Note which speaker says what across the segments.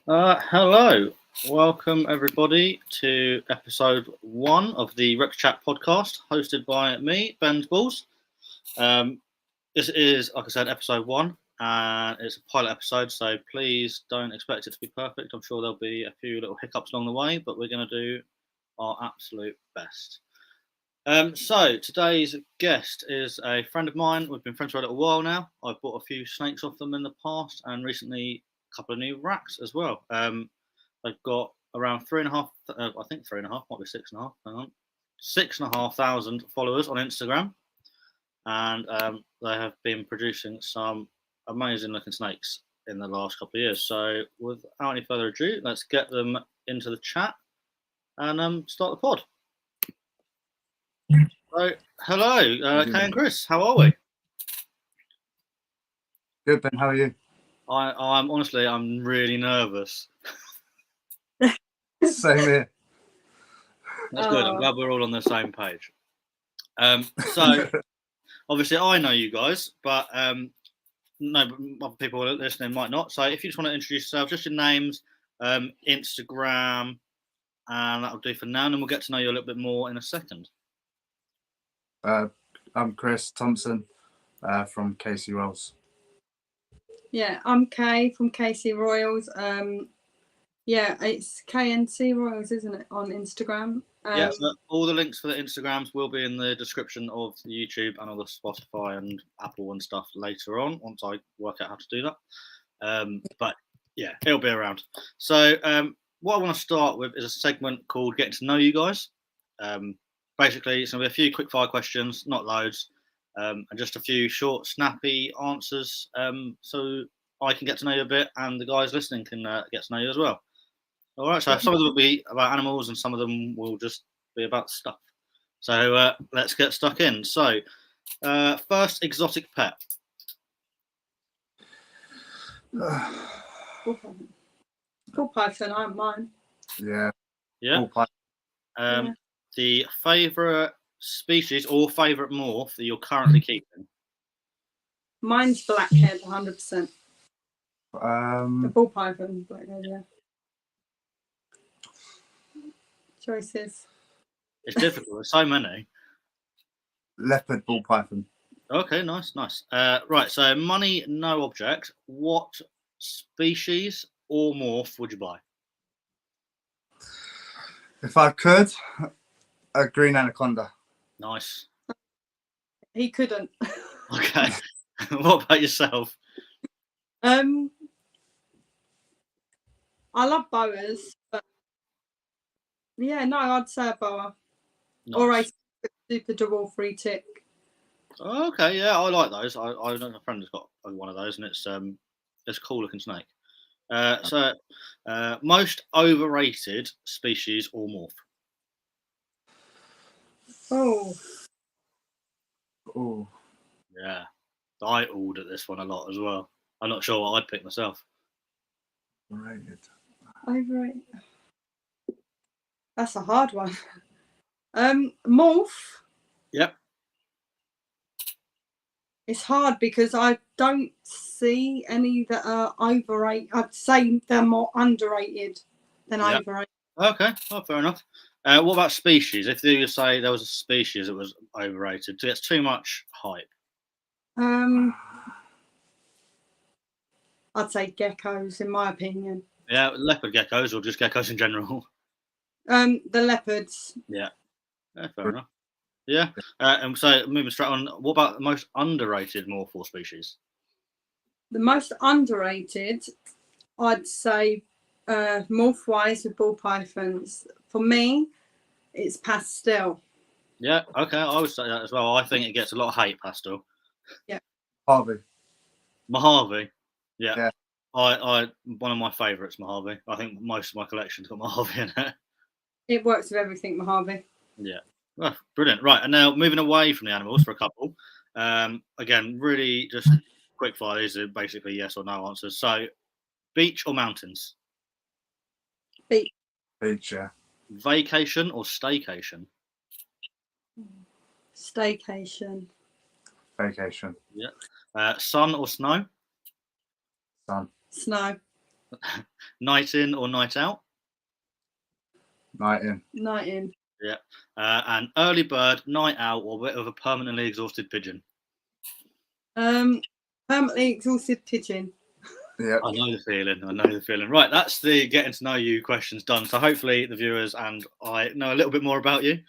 Speaker 1: Hello, welcome everybody to episode 1 of the ReptiChat podcast, hosted by me, Ben Balls. This is, like I said, episode 1, and it's a pilot episode, so please don't expect it to be perfect. I'm sure there'll be a few little hiccups along the way, but we're going to do our absolute best. So today's guest is a friend of mine. We've been friends for a little while now. I've bought a few snakes off them in the past, and recently a couple of new racks as well. They've got around 3.5, I think 3.5, might be 6.5. Hang on, 6,500 followers on Instagram, and they have been producing some amazing looking snakes in the last couple of years. So without any further ado, let's get them into the chat and start the pod. So, hello, Kay and Chris. How are we?
Speaker 2: Good, Ben. How are you?
Speaker 1: I'm honestly, I'm really nervous.
Speaker 2: Same here.
Speaker 1: That's good. I'm glad we're all on the same page. So, obviously, I know you guys, but no, other people listening might not. So, if you just want to introduce yourself, just your names, Instagram, and that'll do for now. And then we'll get to know you a little bit more in a second.
Speaker 2: I'm Chris Thompson from K&C Royals.
Speaker 3: Yeah, I'm Kay from K&C Royals. Yeah, it's K&C Royals, isn't it, on Instagram?
Speaker 1: Yeah, so all the links for the Instagrams will be in the description of the YouTube and all the Spotify and Apple and stuff later on, once I work out how to do that. But yeah, it'll be around. So what I want to start with is a segment called Getting to Know You Guys. Basically, it's going to be a few quick fire questions, not loads, and just a few short, snappy answers, so I can get to know you a bit, and the guys listening can get to know you as well. All right, so some of them will be about animals, and some of them will just be about stuff. So let's get stuck in. So, first exotic pet.
Speaker 3: Cool python, I have mine.
Speaker 2: Yeah.
Speaker 1: Yeah.
Speaker 3: Yeah.
Speaker 1: The favourite species or favourite morph that you're currently keeping?
Speaker 3: Mine's blackhead, 100%. The ball python, blackhead, yeah. Choices.
Speaker 1: It's difficult. There's so many.
Speaker 2: Leopard ball python.
Speaker 1: Okay, nice. Right, so money, no object. What species or morph would you buy?
Speaker 2: If I could, a green anaconda.
Speaker 1: Nice.
Speaker 3: He couldn't.
Speaker 1: Okay. What about yourself?
Speaker 3: I love boas, but yeah, no, I'd say a boa. Nice. Or a super dwarf tick.
Speaker 1: Okay, yeah, I like those. I know a friend has got one of those, and it's a cool looking snake. So, most overrated species or morph?
Speaker 2: Oh.
Speaker 1: Yeah, I ordered this one a lot as well. I'm not sure what I'd pick myself.
Speaker 3: Overrated. That's a hard one. Morph.
Speaker 1: Yep.
Speaker 3: It's hard because I don't see any that are overrated. I'd say they're more underrated than overrated.
Speaker 1: Okay, well, fair enough. What about species? If you say there was a species that was overrated, so it's too much hype.
Speaker 3: I'd say geckos, in my opinion.
Speaker 1: Yeah, leopard geckos or just geckos in general?
Speaker 3: The leopards.
Speaker 1: Yeah, fair enough. Yeah, and so moving straight on, what about the most underrated morph species?
Speaker 3: The most underrated, I'd say, morph-wise with ball pythons. For me, it's pastel.
Speaker 1: Yeah, okay, I would say that as well. I think it gets a lot of hate, pastel.
Speaker 3: Yeah.
Speaker 1: Mojave. Yeah. I one of my favourites, Mojave. I think most of my collection's got Mojave in it.
Speaker 3: It works with everything, Mojave.
Speaker 1: Yeah. Oh, brilliant. Right, and now moving away from the animals for a couple. Again, really just quick fire. These are basically yes or no answers. So, beach or mountains?
Speaker 3: Beach.
Speaker 2: Beach, yeah.
Speaker 1: Vacation or staycation?
Speaker 3: Staycation.
Speaker 2: Vacation.
Speaker 1: Yeah. Sun or snow?
Speaker 2: Sun.
Speaker 3: Snow.
Speaker 1: Night in or night out?
Speaker 2: Night in.
Speaker 3: Night in.
Speaker 1: Yeah. And early bird, night out, or a bit of a permanently exhausted pigeon?
Speaker 3: Permanently exhausted pigeon.
Speaker 2: Yeah.
Speaker 1: I know the feeling. Right, that's the getting to know you questions done. So hopefully the viewers and I know a little bit more about you.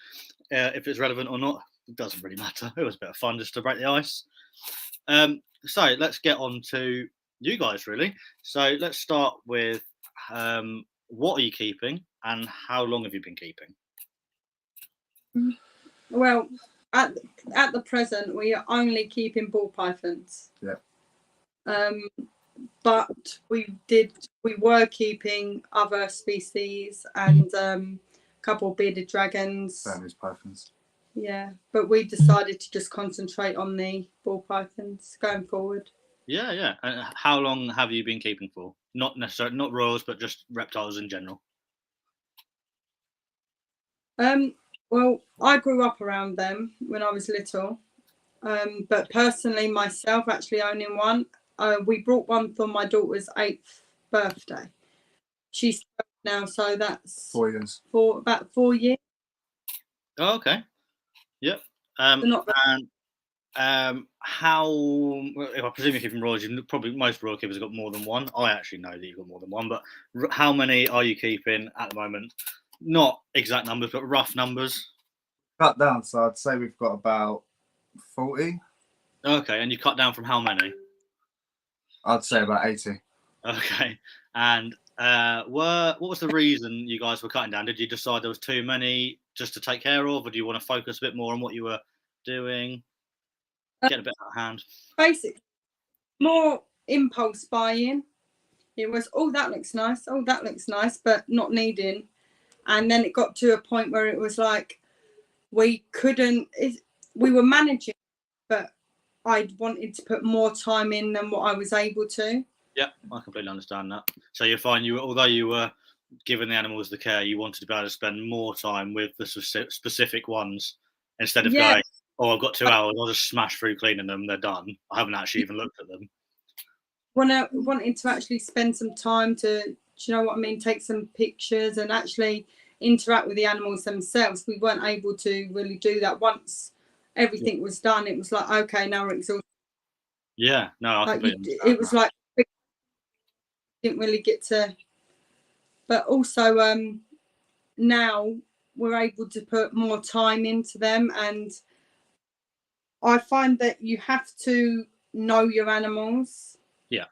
Speaker 1: If it's relevant or not, it doesn't really matter. It was a bit of fun just to break the ice. So let's get on to you guys, really. So let's start with what are you keeping and how long have you been keeping?
Speaker 3: Well, at the present, we are only keeping ball pythons.
Speaker 2: Yeah.
Speaker 3: But we were keeping other species and a couple of bearded dragons.
Speaker 2: Burmese pythons.
Speaker 3: Yeah, but we decided to just concentrate on the ball pythons going forward.
Speaker 1: Yeah. And how long have you been keeping for? Not necessarily, not royals, but just reptiles in general.
Speaker 3: Well, I grew up around them when I was little. But personally, myself, actually owning one, we brought one for my daughter's 8th birthday. She's 12 now, so that's
Speaker 2: 4 years.
Speaker 3: For about 4 years.
Speaker 1: Oh, okay. Yep. How? Well, if I presume you're keeping royals, probably most royal keepers have got more than one. I actually know that you've got more than one, but how many are you keeping at the moment? Not exact numbers, but rough numbers.
Speaker 2: Cut down, so I'd say we've got about 40.
Speaker 1: Okay, and you cut down from how many?
Speaker 2: I'd say about 80.
Speaker 1: Okay, and what was the reason you guys were cutting down? Did you decide there was too many just to take care of, or do you want to focus a bit more on what you were doing? Get a bit out of hand.
Speaker 3: Basically, more impulse buying. It was, oh, that looks nice, but not needing. And then it got to a point where it was like we were managing, but I wanted to put more time in than what I was able to.
Speaker 1: Yeah, I completely understand that. So you find although you were giving the animals the care, you wanted to be able to spend more time with the specific ones instead of going, oh, I've got 2 hours, I'll just smash through cleaning them, they're done. I haven't actually even looked at them.
Speaker 3: Wanting to actually spend some time to, do you know what I mean, take some pictures and actually interact with the animals themselves. We weren't able to really do that. Once everything was done, it was like, okay, now we're exhausted.
Speaker 1: Yeah, no, I completely understand.
Speaker 3: It was like, didn't really get to, but also now we're able to put more time into them, and I find that you have to know your animals.
Speaker 1: Yeah.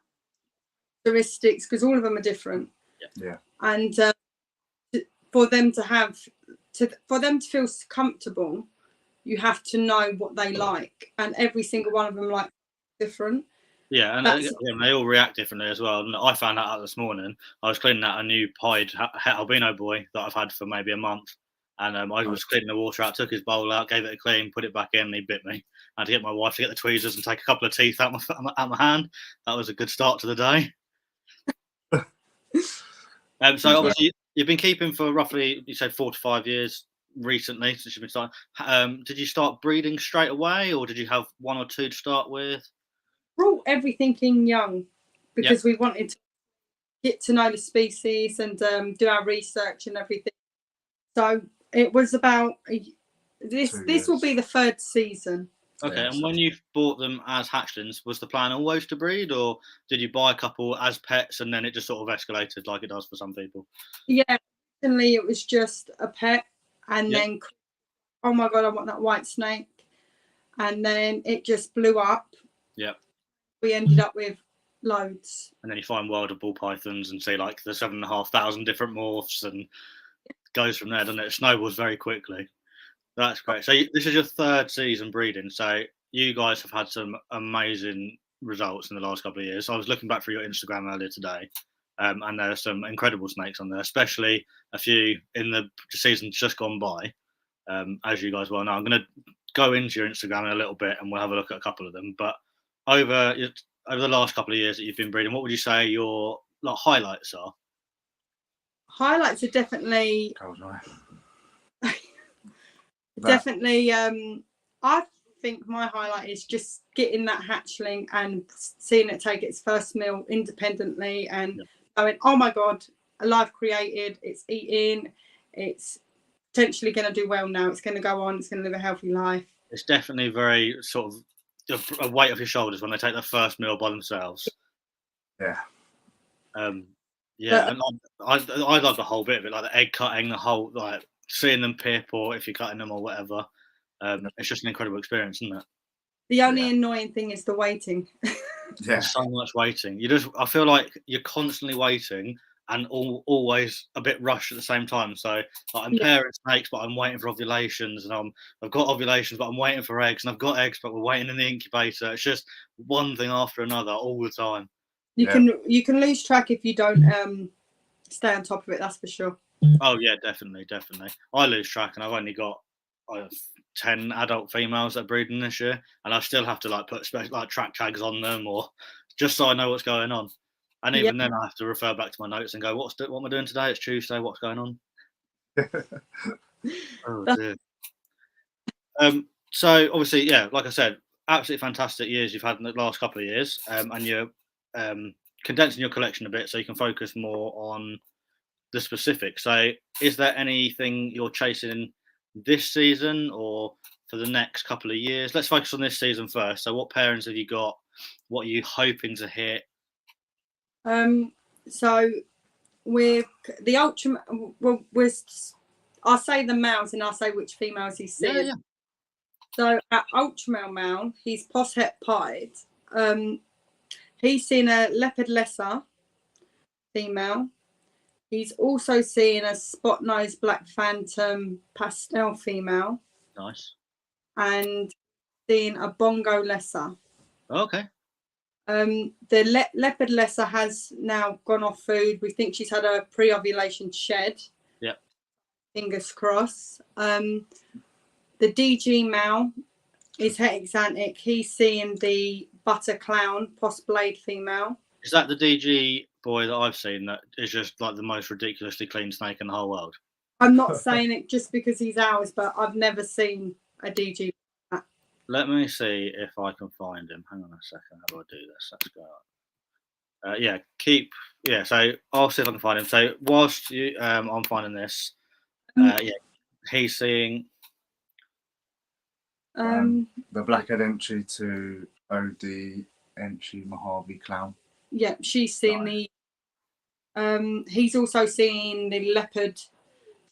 Speaker 3: Characteristics, because all of them are different.
Speaker 2: Yeah.
Speaker 3: And for them to feel comfortable, you have to know what they like, and every single one of them like different.
Speaker 1: Yeah, and they all react differently as well. And I found that out this morning. I was cleaning out a new pied albino boy that I've had for maybe a month, and I was cleaning the water out, took his bowl out, gave it a clean, put it back in, and he bit me. I had to get my wife to get the tweezers and take a couple of teeth out my hand. That was a good start to the day. So obviously you've been keeping for roughly, you said 4 to 5 years recently since you've been starting. Did you start breeding straight away, or did you have 1 or 2 to start with?
Speaker 3: Brought everything in young because we wanted to get to know the species and do our research and everything. So it was about this will be the 3rd season.
Speaker 1: Okay, and when you bought them as hatchlings, was the plan always to breed, or did you buy a couple as pets and then it just sort of escalated like it does for some people?
Speaker 3: Yeah, originally it was just a pet, and then, oh my God, I want that white snake. And then it just blew up.
Speaker 1: Yeah.
Speaker 3: We ended up with loads.
Speaker 1: And then you find World of Ball Pythons and see like the 7,500 different morphs, and it goes from there, doesn't it? It snowballs very quickly. That's great. So this is your 3rd season breeding. So you guys have had some amazing results in the last couple of years. I was looking back through your Instagram earlier today, and there are some incredible snakes on there, especially a few in the season just gone by. As you guys well know, I'm going to go into your Instagram in a little bit, and we'll have a look at a couple of them. But over the last couple of years that you've been breeding, what would you say your highlights are?
Speaker 3: Highlights are definitely. Definitely, I think my highlight is just getting that hatchling and seeing it take its first meal independently and going, oh my God, a life created, it's eating, it's potentially going to do well now, it's going to go on, it's going to live a healthy life.
Speaker 1: It's definitely very sort of a weight off your shoulders when they take their first meal by themselves.
Speaker 2: Yeah.
Speaker 1: Yeah, and I love the whole bit of it, like the egg cutting, the whole, like seeing them pip or if you're cutting them or whatever. It's just an incredible experience, isn't it?
Speaker 3: The only annoying thing is the waiting.
Speaker 2: Yeah.
Speaker 1: There's so much waiting. I feel like you're constantly waiting and always a bit rushed at the same time. So like, I'm pairing snakes, but I'm waiting for ovulations, and I've got ovulations, but I'm waiting for eggs, and I've got eggs, but we're waiting in the incubator. It's just one thing after another all the time.
Speaker 3: You can lose track if you don't stay on top of it. That's for sure.
Speaker 1: Oh yeah, definitely. I lose track, and I've only got 10 adult females that are breeding this year, and I still have to like put like track tags on them, or just so I know what's going on. And even then, I have to refer back to my notes and go, what am I doing today? It's Tuesday. What's going on? Oh dear. So obviously, yeah, like I said, absolutely fantastic years you've had in the last couple of years, and you're condensing your collection a bit so you can focus more on the specifics. So, is there anything you're chasing this season or for the next couple of years? Let's focus on this season first. So, what pairings have you got? What are you hoping to hit?
Speaker 3: So with the ultra, I'll say the males and I'll say which females he's seen.
Speaker 1: Yeah.
Speaker 3: So at ultra male, he's pos het pied. He's seen a leopard lesser female. He's also seen a spot nose black phantom pastel female.
Speaker 1: Nice.
Speaker 3: And seen a bongo lesser.
Speaker 1: Okay.
Speaker 3: The leopard lesser has now gone off food. We think she's had a pre-ovulation shed.
Speaker 1: Yeah.
Speaker 3: Fingers crossed. The DG male is hexantic. He's seeing the butter clown post blade female.
Speaker 1: Is that the DG boy that I've seen that is just like the most ridiculously clean snake in the whole world?
Speaker 3: I'm not saying it just because he's ours, but I've never seen a DG.
Speaker 1: Let me see if I can find him. Hang on a second. How do I do this? Let's go. So I'll see if I can find him. So whilst I'm finding this, he's seeing
Speaker 2: the blackhead entry to OD entry Mojave clown.
Speaker 3: Yeah, she's seen the. He's also seen the leopard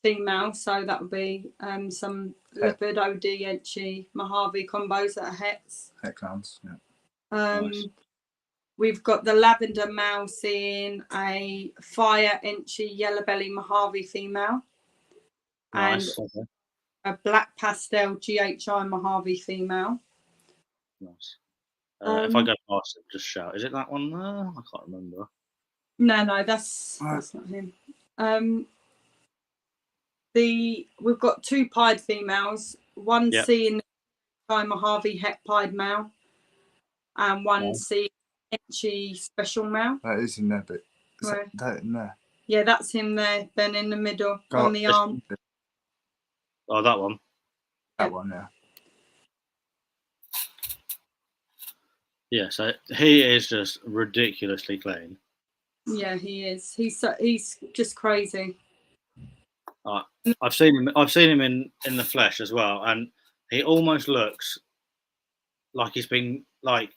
Speaker 3: female, so that would be some leopard OD entry Mojave combos that are hets.
Speaker 2: Het clowns, yeah.
Speaker 1: Nice.
Speaker 3: We've got the lavender male seeing a fire entry yellow belly Mojave female.
Speaker 1: Nice.
Speaker 3: And a black pastel GHI Mojave female.
Speaker 1: Nice. If I go past it, just shout. Is it that one? I can't remember.
Speaker 3: No, that's not him. We've got two pied females. One seeing Mojave het pied male, and one seeing Etchy special male.
Speaker 2: That is in there, but is that in there?
Speaker 3: Yeah, that's him there. Then in the middle on the arm.
Speaker 1: Oh, that one.
Speaker 2: That one, yeah.
Speaker 1: Yeah, so he is just ridiculously clean.
Speaker 3: Yeah, he is. He's just crazy.
Speaker 1: I've seen him in the flesh as well, and he almost looks like he's been like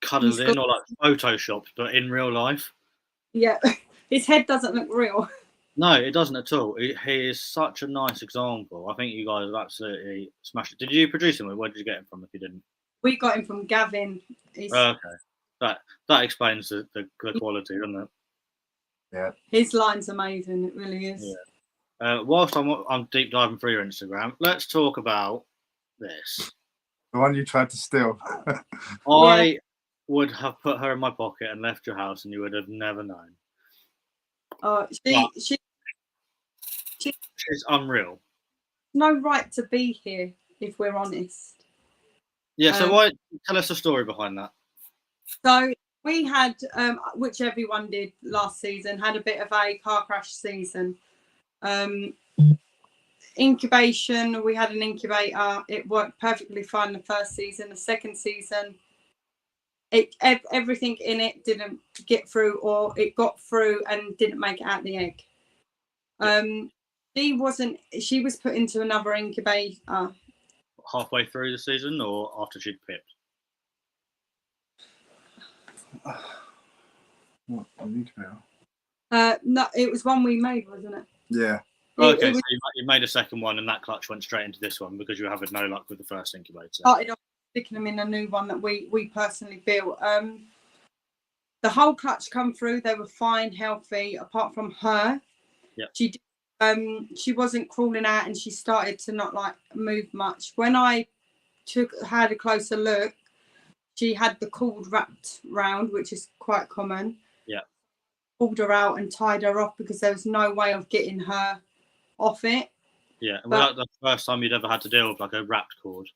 Speaker 1: cuddled in or like photoshopped, but in real life.
Speaker 3: Yeah, his head doesn't look real.
Speaker 1: No, it doesn't at all. He is such a nice example. I think you guys have absolutely smashed it. Did you produce him, or where did you get him from? If you didn't,
Speaker 3: we got him from Gavin.
Speaker 1: Okay, that explains the quality, doesn't it?
Speaker 2: Yeah,
Speaker 3: his line's amazing. It really is.
Speaker 1: Yeah. Whilst I'm deep diving through your Instagram, let's talk about this.
Speaker 2: The one you tried to steal.
Speaker 1: I would have put her in my pocket and left your house, and you would have never known. She's unreal.
Speaker 3: No right to be here, if we're honest.
Speaker 1: Yeah. So why? Tell us the story behind that.
Speaker 3: So we had, which everyone did last season, had a bit of a car crash season. Incubation, we had an incubator. It worked perfectly fine the first season. The second season, everything in it didn't get through, or it got through and didn't make it out the egg. She was put into another incubator.
Speaker 1: Halfway through the season or after she'd pipped?
Speaker 2: What? An incubator?
Speaker 3: No, it was one we made, wasn't it?
Speaker 2: Yeah.
Speaker 1: Okay,
Speaker 3: It was
Speaker 1: so you made a second one, and that clutch went straight into this one because you were having no luck with the first incubator.
Speaker 3: started off sticking them in a new one that we personally built. The whole clutch come through. They were fine, healthy, apart from her.
Speaker 1: Yeah.
Speaker 3: She wasn't crawling out, and she started to not like move much. When I had a closer look, she had the cord wrapped round, which is quite common.
Speaker 1: Yeah.
Speaker 3: Pulled her out and tied her off because there was no way of getting her off it.
Speaker 1: Yeah, and was that the first time you'd ever had to deal with like a wrapped cord?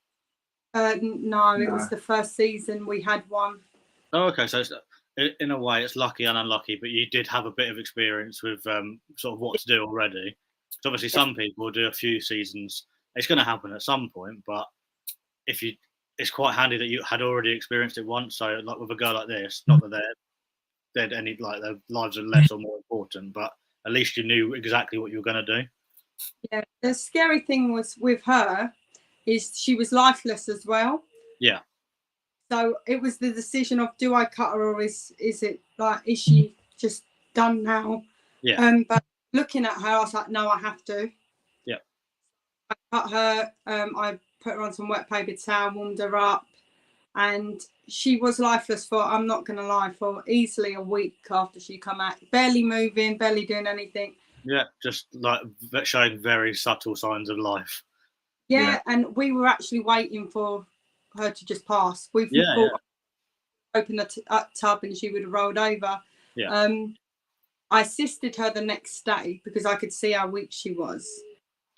Speaker 3: No, it was the first season we had one.
Speaker 1: Oh, okay. So in a way, it's lucky and unlucky, but you did have a bit of experience with sort of what to do already. So obviously, some people do a few seasons. It's going to happen at some point, but it's quite handy that you had already experienced it once. So, like with a girl like this, not that they're any like their lives are less or more important, but at least you knew exactly what you were going to do.
Speaker 3: Yeah, the scary thing was with her is she was lifeless as well.
Speaker 1: Yeah.
Speaker 3: So it was the decision of, do I cut her, or is it like, is she just done now?
Speaker 1: Yeah.
Speaker 3: But looking at her, I was like, no, I have to.
Speaker 1: Yeah.
Speaker 3: I cut her. I put her on some wet paper towel, warmed her up, and she was lifeless for, I'm not going to lie, for easily a week after she come out. Barely moving, barely doing anything.
Speaker 1: Yeah, just like showing very subtle signs of life.
Speaker 3: Yeah, and we were actually waiting for her to just pass. We thought open the tub and she would have rolled over.
Speaker 1: Yeah.
Speaker 3: I assisted her the next day because I could see how weak she was.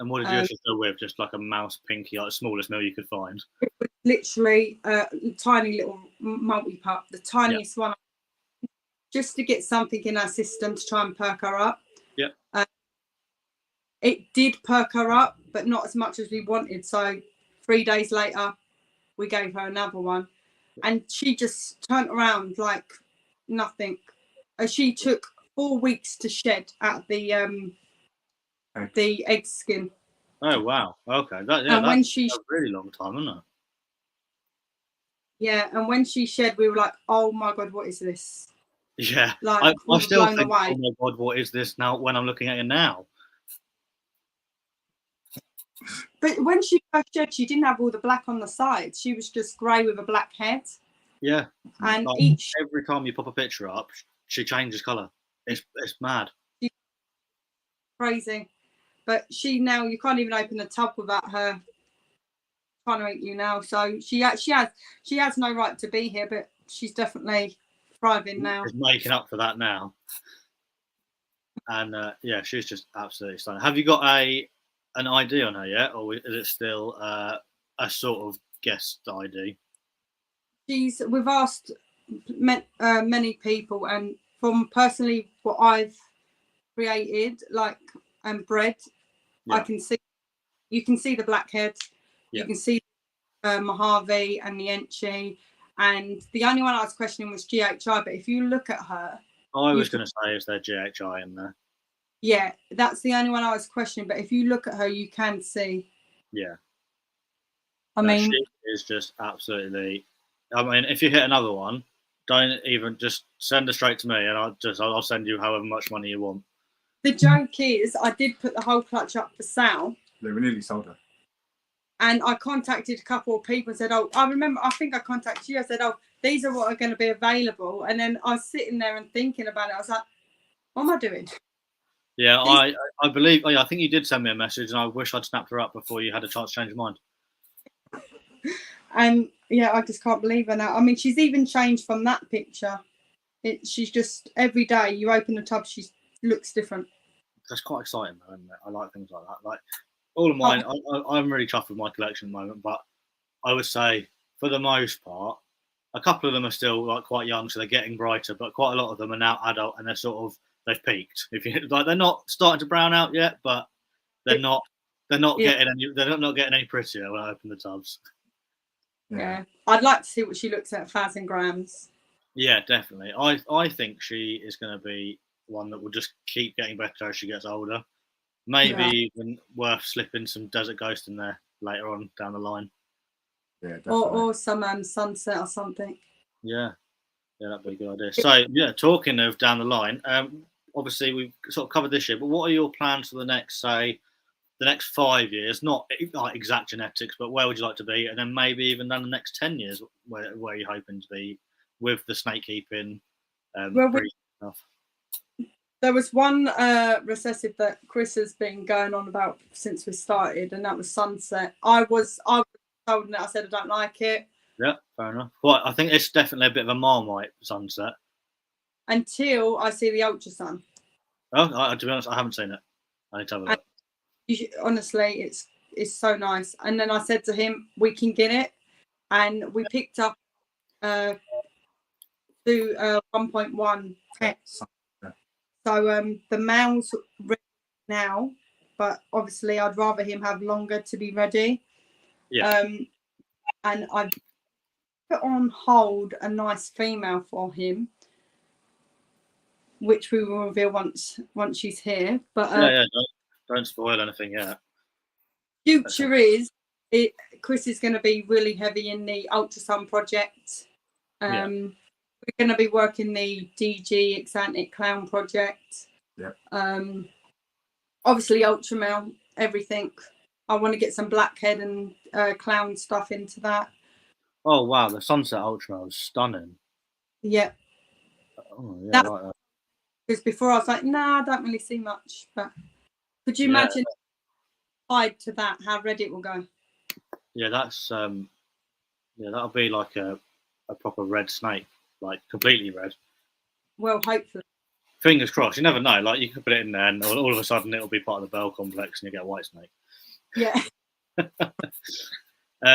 Speaker 1: And what did you assist her with? Just like a mouse pinky, like the smallest meal you could find?
Speaker 3: It was literally a tiny little multi-pup, the tiniest one, just to get something in her system to try and perk her up.
Speaker 1: Yeah.
Speaker 3: It did perk her up, but not as much as we wanted. So 3 days later, we gave her another one. And she just turned around like nothing. She took 4 weeks to shed out of the egg skin.
Speaker 1: Oh, wow. Okay. That's a really long time, isn't it?
Speaker 3: Yeah, and when she shed, we were like, oh my God, what is this?
Speaker 1: Yeah.
Speaker 3: Like,
Speaker 1: I still think, oh my God, what is this now when I'm looking at it now?
Speaker 3: But when she first shed, she didn't have all the black on the sides. She was just grey with a black head.
Speaker 1: Yeah.
Speaker 3: And
Speaker 1: like, every time you pop a picture up, she changes colour. It's mad.
Speaker 3: Crazy. But she now, you can't even open the tub without her trying to eat you now. So she has no right to be here, but she's definitely thriving now.
Speaker 1: She's making up for that now. And yeah, she's just absolutely stunning. Have you got an ID on her yet, or is it still a sort of guest ID?
Speaker 3: We've asked many people, and from personally what I've created, like and bred, you can see the blackhead, you can see Mojave and the Enchi, and the only one I was questioning was GHI. But if you look at her,
Speaker 1: I was going to say, is there GHI in there?
Speaker 3: Yeah, that's the only one I was questioning. But if you look at her, you can see.
Speaker 1: Yeah.
Speaker 3: I mean,
Speaker 1: she is just absolutely. I mean, if you hit another one, don't even just send her straight to me, and I'll send you however much money you want.
Speaker 3: The joke is, I did put the whole clutch up for sale.
Speaker 2: They were nearly sold her.
Speaker 3: And I contacted a couple of people and said, oh, I think I contacted you. I said, oh, these are what are going to be available. And then I was sitting there and thinking about it. I was like, what am I doing?
Speaker 1: Yeah, I believe. I think you did send me a message, and I wish I'd snapped her up before you had a chance to change your mind.
Speaker 3: And yeah, I just can't believe her now. I mean, she's even changed from that picture. She's just, every day you open the tub, she looks different.
Speaker 1: That's quite exciting, though, isn't it? I like things like that. Like all of mine, I'm really chuffed with my collection at the moment. But I would say, for the most part, a couple of them are still like quite young, so they're getting brighter. But quite a lot of them are now adult, and they've peaked. If you like, they're not starting to brown out yet, but they're not getting any prettier when I open the tubs.
Speaker 3: Yeah. I'd like to see what she looks at 1,000 grams.
Speaker 1: Yeah, definitely. I think she is going to be one that will just keep getting better as she gets older. Maybe even worth slipping some Desert Ghost in there later on down the line.
Speaker 2: Yeah, definitely.
Speaker 3: Or some sunset or something.
Speaker 1: Yeah, that'd be a good idea. So, yeah, talking of down the line, obviously we've sort of covered this year, but what are your plans for the next 5 years? Not like exact genetics, but where would you like to be? And then maybe even down the next 10 years, where you're hoping to be with the snake keeping breed stuff.
Speaker 3: There was one recessive that Chris has been going on about since we started, and that was sunset. I was told that I said I don't like it.
Speaker 1: Yeah, fair enough. Well, I think it's definitely a bit of a Marmite sunset.
Speaker 3: Until I see the ultra sun.
Speaker 1: Oh, to be honest, I haven't seen it. I need to have a look.
Speaker 3: Honestly, it's so nice. And then I said to him, we can get it, and we picked up to 1.1 pets. So the male's ready now, but obviously I'd rather him have longer to be ready.
Speaker 1: Yeah.
Speaker 3: And I've put on hold a nice female for him, which we will reveal once she's here. But
Speaker 1: don't spoil anything yet.
Speaker 3: Future Chris is going to be really heavy in the ultrasound project. We're going to be working the DG Exantic Clown project.
Speaker 2: Yeah.
Speaker 3: Obviously ultramale, everything. I want to get some blackhead and clown stuff into that.
Speaker 1: Oh wow, the sunset ultramale is stunning.
Speaker 3: Yeah.
Speaker 1: Oh yeah, I like that.
Speaker 3: Because before I was like, nah, I don't really see much. But could you imagine tied to that how red it will go?
Speaker 1: Yeah, that's that'll be like a proper red snake, like completely red.
Speaker 3: Well, hopefully.
Speaker 1: Fingers crossed. You never know. Like you could put it in there, and all of a sudden it'll be part of the Bell complex, and you get a white snake.
Speaker 3: Yeah.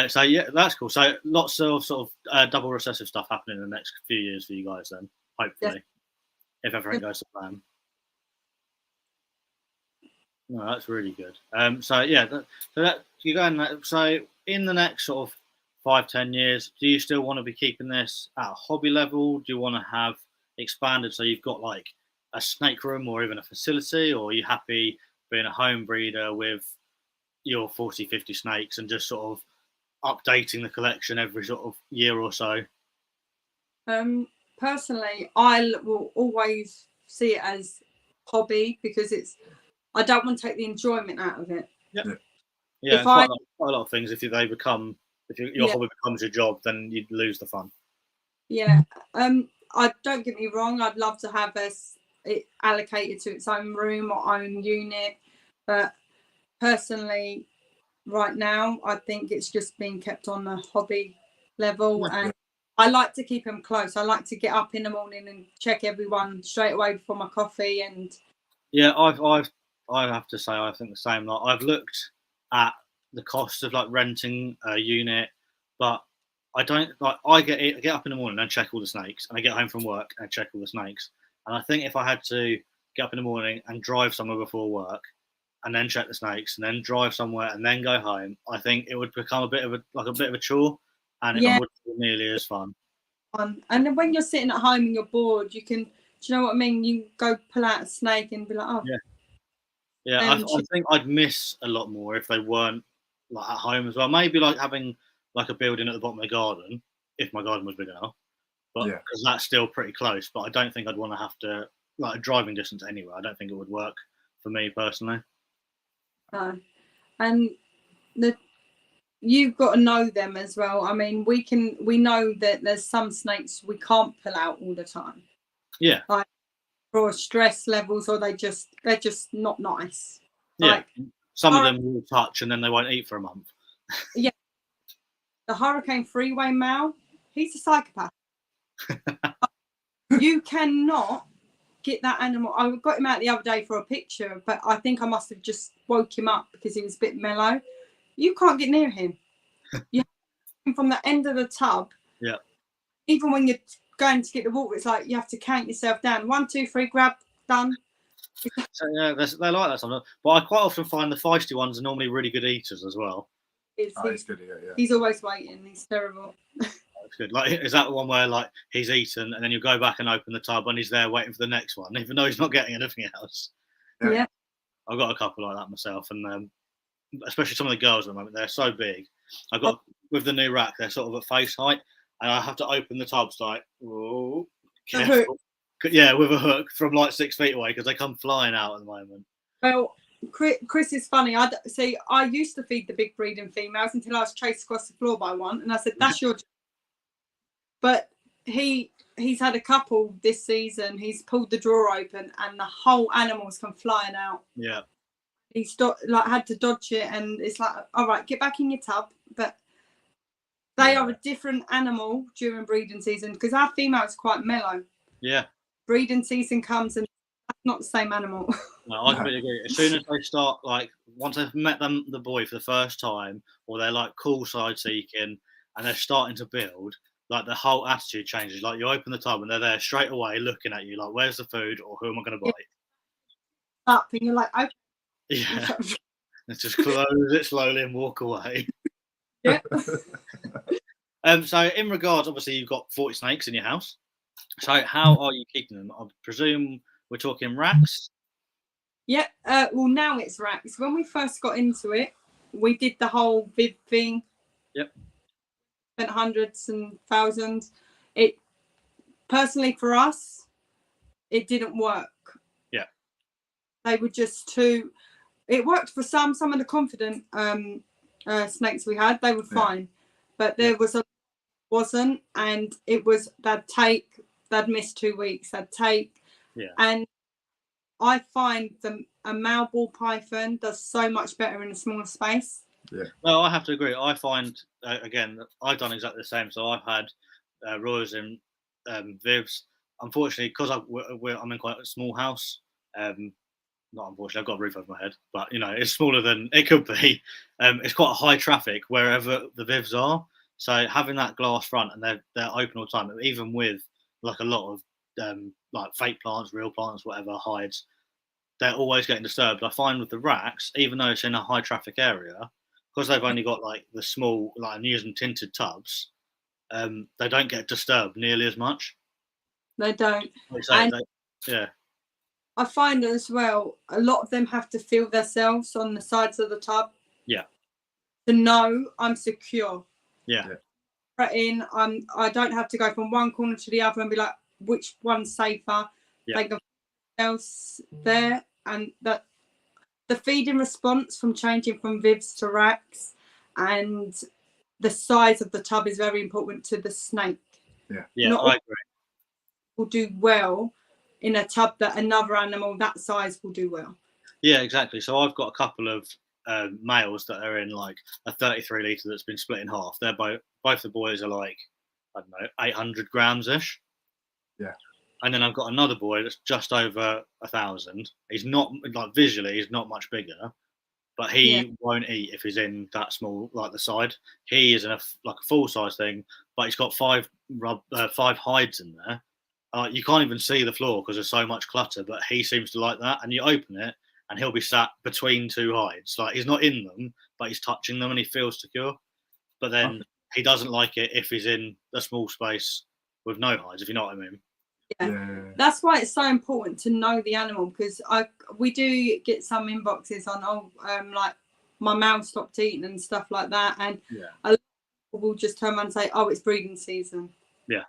Speaker 1: So yeah, that's cool. So lots of sort of double recessive stuff happening in the next few years for you guys. Then hopefully, if everything goes to plan. No, that's really good. So yeah, you're going. So in the next sort of 5-10 years, do you still want to be keeping this at a hobby level? Do you want to have expanded so you've got like a snake room or even a facility, or are you happy being a home breeder with your 40-50 snakes and just sort of updating the collection every sort of year or so?
Speaker 3: Personally, I will always see it as hobby because I don't want to take the enjoyment out of it.
Speaker 1: Yeah. Quite a lot of things. If your hobby becomes your job, then you'd lose the fun.
Speaker 3: Yeah. I don't get me wrong. I'd love to have it allocated to its own room or own unit, but personally, right now, I think it's just being kept on a hobby level, and I like to keep them close. I like to get up in the morning and check everyone straight away before my coffee. And
Speaker 1: yeah, I have to say I think the same. Like I've looked at the cost of like renting a unit, but I don't like. I get up in the morning and check all the snakes, and I get home from work and I check all the snakes. And I think if I had to get up in the morning and drive somewhere before work, and then check the snakes, and then drive somewhere, and then go home, I think it would become a bit of a chore, and it wouldn't be nearly as fun.
Speaker 3: And then when you're sitting at home and you're bored, you can. Do you know what I mean? You go pull out a snake and be like, oh.
Speaker 1: Yeah. I think I'd miss a lot more if they weren't like at home as well. Maybe like having like a building at the bottom of the garden, if my garden was big enough. But because that's still pretty close. But I don't think I'd want to have to like a driving distance anywhere. I don't think it would work for me personally.
Speaker 3: No. And you've got to know them as well. I mean, we know that there's some snakes we can't pull out all the time.
Speaker 1: Yeah.
Speaker 3: Like for stress levels, or they're just not nice.
Speaker 1: Yeah.
Speaker 3: Like,
Speaker 1: some of them will touch and then they won't eat for a month.
Speaker 3: Yeah. The Hurricane Freeway male, he's a psychopath. You cannot get that animal. I got him out the other day for a picture, but I think I must have just woke him up because he was a bit mellow. You can't get near him. You have him from the end of the tub.
Speaker 1: Yeah.
Speaker 3: Even when you're going to get the water, it's like you have to count yourself down. 1, 2, 3, grab, done.
Speaker 1: So, yeah, they like that sometimes. But I quite often find the feisty ones are normally really good eaters as well.
Speaker 2: He's good, yeah.
Speaker 3: He's always waiting. He's terrible.
Speaker 1: That's good. Like, is that the one where like he's eaten and then you go back and open the tub and he's there waiting for the next one, even though he's not getting anything else?
Speaker 3: Yeah.
Speaker 1: I've got a couple like that myself, and especially some of the girls at the moment, they're so big. I've got with the new rack, they're sort of at face height, and I have to open the tubs like, oh, careful. Yeah, with a hook from like 6 feet away because they come flying out at the moment.
Speaker 3: Well, Chris is funny. I used to feed the big breeding females until I was chased across the floor by one, and I said, "That's your job." But he's had a couple this season. He's pulled the drawer open, and the whole animal's come flying out.
Speaker 1: Yeah.
Speaker 3: He had to dodge it, and it's like, all right, get back in your tub. But they are a different animal during breeding season because our female is quite mellow.
Speaker 1: Yeah.
Speaker 3: Breeding season comes, and that's not the same animal.
Speaker 1: No, I completely agree. As soon as they start, like, once they've met the boy for the first time, or they're like cool side seeking, and they're starting to build, like the whole attitude changes. Like you open the tub and they're there straight away looking at you, like, where's the food, or who am I going to bite?
Speaker 3: Up, and you're like, okay.
Speaker 1: Yeah. Let's just close it slowly and walk away.
Speaker 3: Yeah.
Speaker 1: So in regards, obviously you've got 40 snakes in your house. So how are you keeping them? I presume we're talking racks.
Speaker 3: Yeah. Well, now it's racks. When we first got into it, we did the whole Viv thing.
Speaker 1: Yep.
Speaker 3: Spent hundreds and thousands. It personally for us, it didn't work.
Speaker 1: Yeah.
Speaker 3: They were just too. It worked for some of the confident snakes we had. They were fine, but there wasn't, and it was they'd miss 2 weeks. They'd take, and I find a male ball python does so much better in a smaller space.
Speaker 2: Yeah.
Speaker 1: Well, I have to agree. I find again, I've done exactly the same. So I've had Royals and Vivs. Unfortunately, because I'm in quite a small house. Not unfortunately, I've got a roof over my head, but it's smaller than it could be. It's quite a high traffic wherever the Vivs are. So having that glass front and they're open all the time, even with like a lot of like fake plants, real plants, whatever hides, they're always getting disturbed. I find with the racks, even though it's in a high traffic area, because they've only got like the small, like I'm using tinted tubs, they don't get disturbed nearly as much.
Speaker 3: They don't.
Speaker 1: Yeah.
Speaker 3: I find as well, a lot of them have to feel themselves on the sides of the tub.
Speaker 1: Yeah.
Speaker 3: To know I'm secure.
Speaker 1: Yeah.
Speaker 3: I don't have to go from one corner to the other and be like, which one's safer?
Speaker 1: Yeah.
Speaker 3: They go else there, and that the feeding response from changing from Vivs to racks and the size of the tub is very important to the snake.
Speaker 2: Yeah.
Speaker 1: Yeah, I agree.
Speaker 3: Will do well in a tub that another animal that size will do well.
Speaker 1: Yeah, exactly. So I've got a couple of males that are in like a 33 litre that's been split in half. They're both the boys are like, I don't know, 800 grams ish.
Speaker 2: Yeah.
Speaker 1: And then I've got another boy that's just over 1,000. He's not like visually, he's not much bigger, but he won't eat if he's in that small, like the side. He is in a full size thing, but he's got five hides in there. You can't even see the floor because there's so much clutter, but he seems to like that. And you open it and he'll be sat between two hides. Like he's not in them, but he's touching them and he feels secure. But then he doesn't like it if he's in a small space with no hides, if you know what I mean.
Speaker 3: Yeah. That's why it's so important to know the animal, because we do get some inboxes on like my mouth stopped eating and stuff like that, and a lot of people will just turn around and say, it's breeding season.
Speaker 1: Yeah.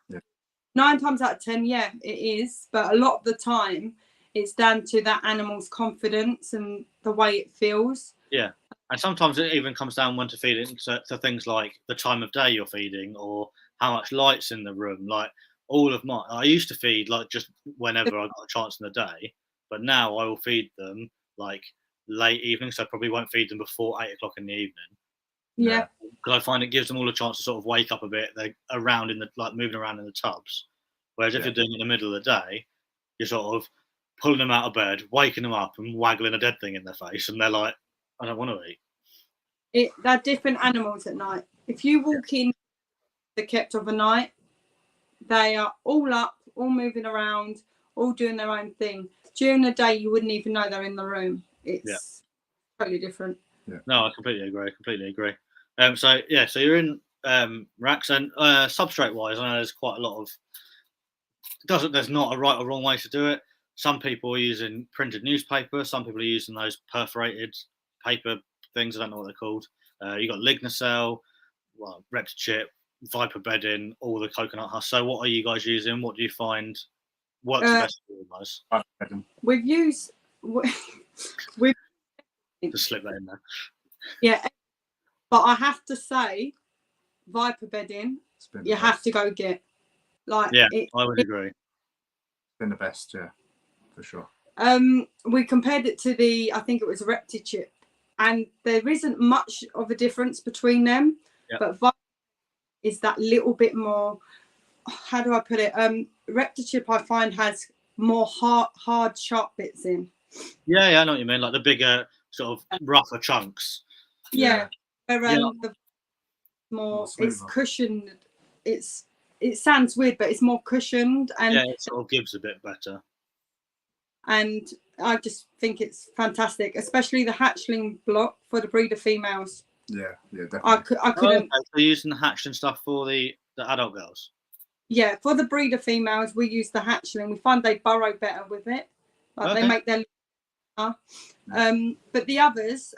Speaker 3: 9 times out of 10, it is, but a lot of the time it's down to that animal's confidence and the way it feels.
Speaker 1: Yeah. And sometimes it even comes down when to feed it to things like the time of day you're feeding or how much light's in the room. Like all of mine, I used to feed like just whenever I got a chance in the day, but now I will feed them like late evening, so I probably won't feed them before 8 o'clock in the evening.
Speaker 3: Yeah.
Speaker 1: Because I find it gives them all a chance to sort of wake up a bit. They're around moving around in the tubs. Whereas if you're doing it in the middle of the day, you're sort of pulling them out of bed, waking them up and waggling a dead thing in their face, and they're like, I don't want to eat.
Speaker 3: They're different animals at night. If you walk in the kept overnight, they are all up, all moving around, all doing their own thing. During the day, you wouldn't even know they're in the room. It's totally different.
Speaker 1: Yeah. No, I completely agree. So you're in racks, and substrate wise, I know there's quite a lot of there's not a right or wrong way to do it. Some people are using printed newspaper, some people are using those perforated paper things. I don't know what they're called. You got Lignocell, well, ReptiChat, Viper bedding, all the coconut husk. So what are you guys using? What do you find works the best for you guys?
Speaker 3: We've used we've
Speaker 1: Just slip that in there.
Speaker 3: Yeah, but I have to say, Viper bedding, you have to go get. Like,
Speaker 1: yeah, I would agree.
Speaker 2: It's been the best, yeah, for sure.
Speaker 3: We compared it to I think it was ReptiChat, and there isn't much of a difference between them.
Speaker 1: Yep.
Speaker 3: But Viper is that little bit more. How do I put it? ReptiChat I find has more hard, sharp bits in.
Speaker 1: Yeah, I know what you mean. Like the bigger, sort of rougher chunks.
Speaker 3: Yeah.
Speaker 1: Yeah.
Speaker 3: The more it's cushioned. It sounds weird, but it's more cushioned, and
Speaker 1: it sort of gives a bit better.
Speaker 3: And I just think it's fantastic, especially the hatchling block for the breeder females.
Speaker 2: Yeah, definitely.
Speaker 3: I couldn't.
Speaker 1: So you're using the hatchling stuff for the adult girls?
Speaker 3: Yeah, for the breeder females, we use the hatchling. We find they burrow better with it. Like they make their. But the others,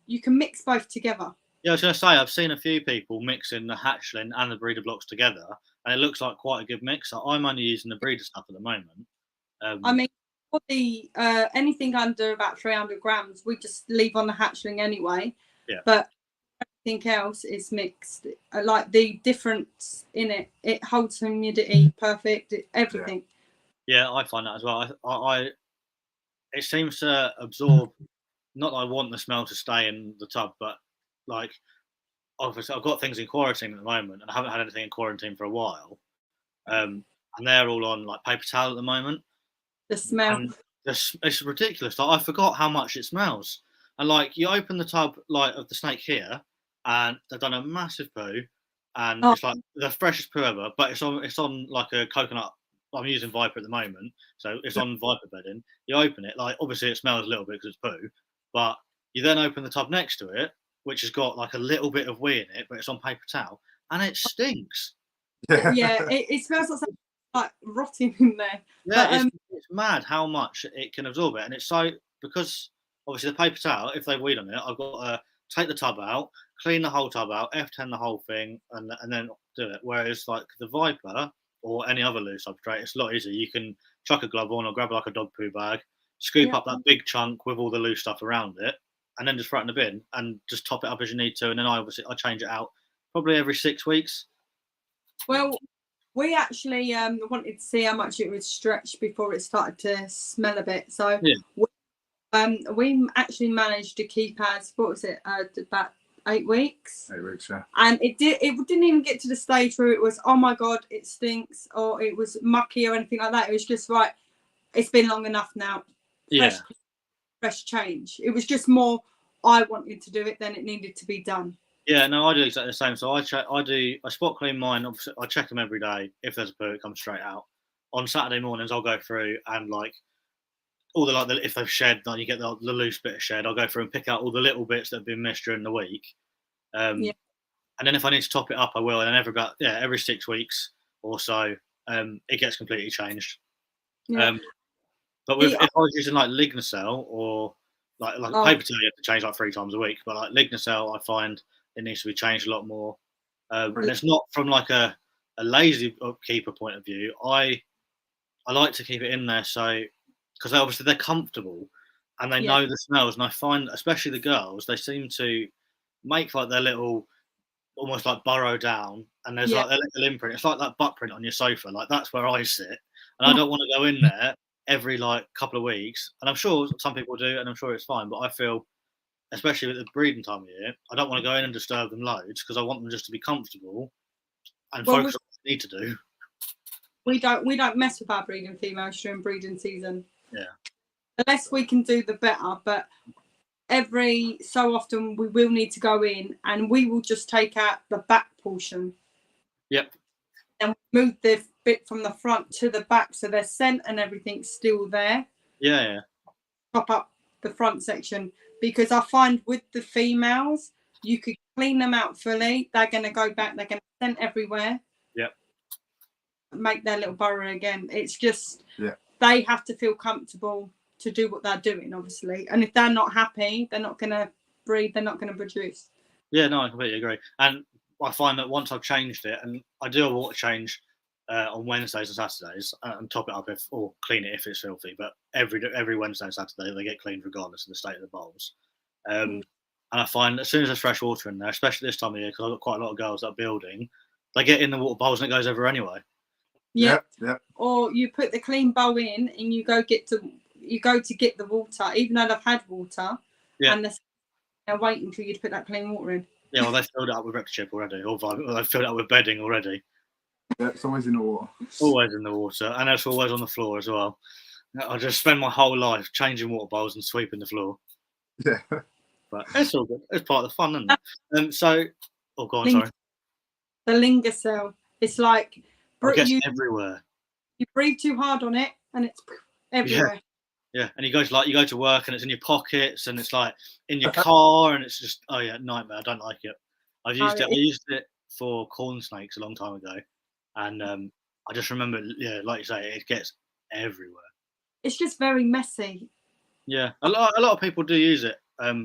Speaker 3: you can mix both together.
Speaker 1: Yeah, I was going to say, I've seen a few people mixing the hatchling and the breeder blocks together, and it looks like quite a good mix. So I'm only using the breeder stuff at the moment.
Speaker 3: I mean, for the anything under about 300 grams, we just leave on the hatchling anyway.
Speaker 1: Yeah.
Speaker 3: But everything else is mixed. Like the difference in it, it holds humidity perfect. Everything.
Speaker 1: Yeah, I find that as well. I it seems to absorb. Not that I want the smell to stay in the tub, but like obviously I've got things in quarantine at the moment, and I haven't had anything in quarantine for a while. And they're all on like paper towel at the moment.
Speaker 3: The smell.
Speaker 1: It's ridiculous. Like I forgot how much it smells. And like you open the tub like of the snake here, and they've done a massive poo, and it's like the freshest poo ever. But it's on like a coconut. I'm using Viper at the moment, so it's on Viper bedding. You open it, like obviously it smells a little bit because it's poo, but you then open the tub next to it, which has got like a little bit of wee in it, but it's on paper towel, and it stinks.
Speaker 3: Yeah, it smells like rotting in there.
Speaker 1: Yeah, but, it's mad how much it can absorb it, and it's so because obviously the paper towel, if they weed on it, I've got to take the tub out, clean the whole tub out, F10 the whole thing, and then do it. Whereas like the Viper or any other loose substrate, it's a lot easier. You can chuck a glove on or grab like a dog poo bag, scoop up that big chunk with all the loose stuff around it, and then just throw it in the bin and just top it up as you need to. And then I change it out probably every 6 weeks.
Speaker 3: Well, we actually wanted to see how much it would stretch before it started to smell a bit. So we actually managed to keep ours, what was it, about 8 weeks.
Speaker 2: 8 weeks, yeah.
Speaker 3: And it didn't even get to the stage where it was, oh my God, it stinks, or it was mucky or anything like that. It was just right, it's been long enough now. Fresh change. It was just more I wanted to do it than it needed to be done.
Speaker 1: Yeah, no, I do exactly the same. So I spot clean mine. Obviously, I check them every day. If there's a poo, it comes straight out. On Saturday mornings, I'll go through and like all the if they've shed, like you get the loose bit of shed. I'll go through and pick out all the little bits that have been missed during the week. And then if I need to top it up, I will. And then every 6 weeks or so, it gets completely changed.
Speaker 3: Yeah.
Speaker 1: But if I was using like Lignocell or like paper towel, you have to change like 3 times a week. But like Lignocell, I find it needs to be changed a lot more. And it's not from like a lazy keeper point of view. I like to keep it in there because obviously they're comfortable and they know the smells. And I find, especially the girls, they seem to make like their little, almost like burrow down, and there's like their little imprint. It's like that butt print on your sofa. Like that's where I sit, and I don't want to go in there every like couple of weeks. And I'm sure some people do, and I'm sure it's fine. But I feel, especially with the breeding time of year, I don't want to go in and disturb them loads because I want them just to be comfortable and focus on what they need to do.
Speaker 3: We don't mess with our breeding females during breeding season.
Speaker 1: Yeah.
Speaker 3: Unless we can do the better, but every so often we will need to go in and we will just take out the back portion.
Speaker 1: Yep.
Speaker 3: And move the bit from the front to the back so their scent and everything's still there.
Speaker 1: Yeah.
Speaker 3: Top up the front section, because I find with the females you could clean them out fully, they're going to go back. They're going to scent everywhere.
Speaker 1: Yep.
Speaker 3: Make their little burrow again. It's just
Speaker 2: they
Speaker 3: have to feel comfortable to do what they're doing, obviously. And if they're not happy, they're not going to breed. They're not going to produce.
Speaker 1: Yeah, no, I completely agree. And I find that once I've changed it, and I do a water change on Wednesdays and Saturdays, and top it up or clean it if it's filthy. But every Wednesday and Saturday they get cleaned regardless of the state of the bowls. And I find as soon as there's fresh water in there, especially this time of year, because I've got quite a lot of girls that are building, they get in the water bowls and it goes over anyway.
Speaker 3: Yeah. Or you put the clean bowl in and you go to get the water, even though they've had water, and they're waiting for you to put that clean water in.
Speaker 1: Yeah, well, they've filled it up with ReptiChat already, or they've filled it up with bedding already.
Speaker 2: Yeah, it's always in the water.
Speaker 1: Always in the water, and it's always on the floor as well. I just spend my whole life changing water bowls and sweeping the floor.
Speaker 2: Yeah.
Speaker 1: But it's all good. It's part of the fun, isn't it? Go on, sorry.
Speaker 3: The linger cell. It's like
Speaker 1: everywhere.
Speaker 3: You breathe too hard on it, and it's everywhere.
Speaker 1: Yeah, and you go to work, and it's in your pockets, and it's like in your car, and it's just nightmare. I don't like it. I used it for corn snakes a long time ago, and I just remember, like you say, it gets everywhere.
Speaker 3: It's just very messy.
Speaker 1: Yeah, a lot of people do use it,